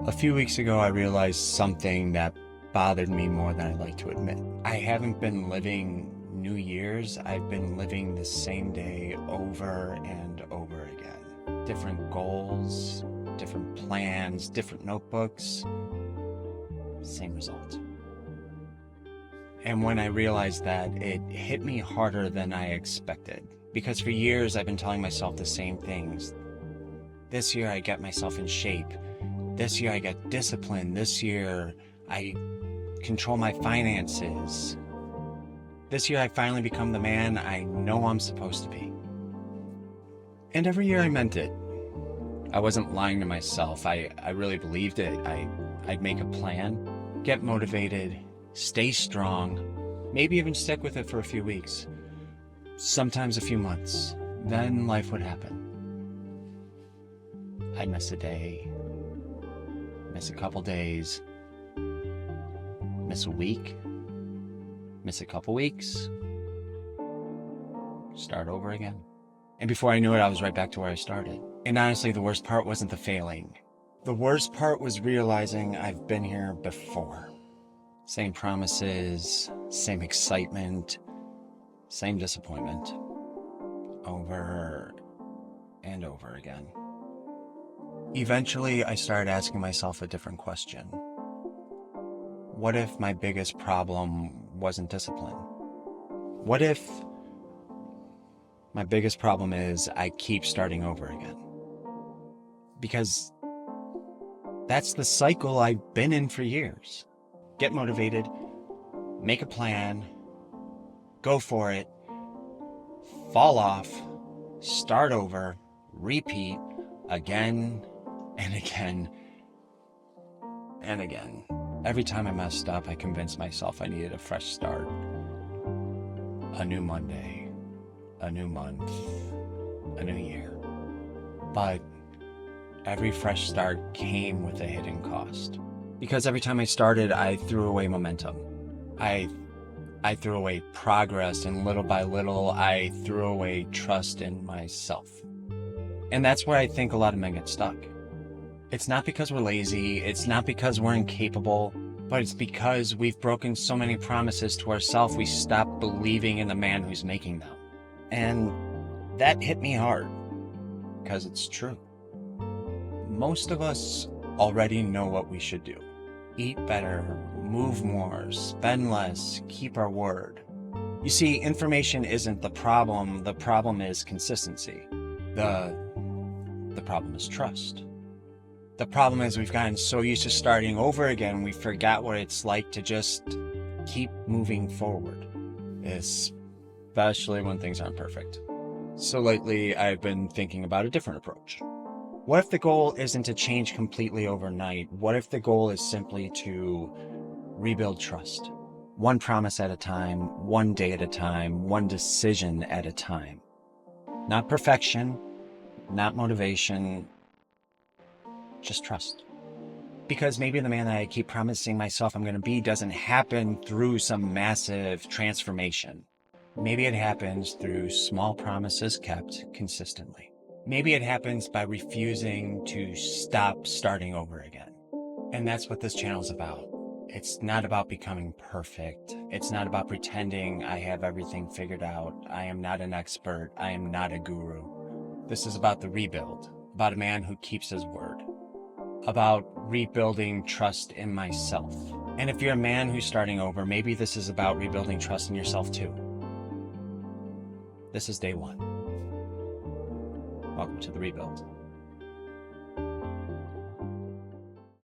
A few weeks ago, I realized something that bothered me more than I'd like to admit. I haven't been living New Year's. I've been living the same day over and over again. Different goals, different plans, different notebooks, same result. And when I realized that, it hit me harder than I expected. Because for years, I've been telling myself the same things. This year, I get myself in shape. This year I get disciplined. This year I control my finances. This year I finally become the man I know I'm supposed to be. And every year I meant it. I wasn't lying to myself. I really believed it. I'd make a plan, get motivated, stay strong, maybe even stick with it for a few weeks, sometimes a few months. Then life would happen. I'd miss a day, miss a couple days, miss a week, miss a couple weeks, start over again. And before I knew it, I was right back to where I started. And honestly, the worst part wasn't the failing. The worst part was realizing I've been here before. Same promises, same excitement, same disappointment, over and over again. Eventually, I started asking myself a different question. What if my biggest problem wasn't discipline? What if my biggest problem is I keep starting over again? Because that's the cycle I've been in for years. Get motivated, make a plan, go for it, fall off, start over, repeat again and again and again. Every time I messed up, I convinced myself I needed a fresh start. A new Monday, a new month, a new year. But every fresh start came with a hidden cost. Because every time I started, I threw away momentum. I threw away progress, and little by little, I threw away trust in myself. And that's where I think a lot of men get stuck. It's not because we're lazy, it's not because we're incapable, but it's because we've broken so many promises to ourselves, we stop believing in the man who's making them. And that hit me hard, because it's true. Most of us already know what we should do. Eat better, move more, spend less, keep our word. You see, information isn't the problem is consistency. The problem is trust. The problem is we've gotten so used to starting over again, we forgot what it's like to just keep moving forward, especially when things aren't perfect. So lately, I've been thinking about a different approach. What if the goal isn't to change completely overnight? What if the goal is simply to rebuild trust? One promise at a time, one day at a time, one decision at a time. Not perfection, not motivation, just trust. Because maybe the man that I keep promising myself I'm going to be doesn't happen through some massive transformation. Maybe it happens through small promises kept consistently. Maybe it happens by refusing to stop starting over again. And that's what this channel is about. It's not about becoming perfect. It's not about pretending I have everything figured out. I am not an expert. I am not a guru. This is about the rebuild, about a man who keeps his word, about rebuilding trust in myself. And if you're a man who's starting over, maybe this is about rebuilding trust in yourself too. This is day one. Welcome to the rebuild.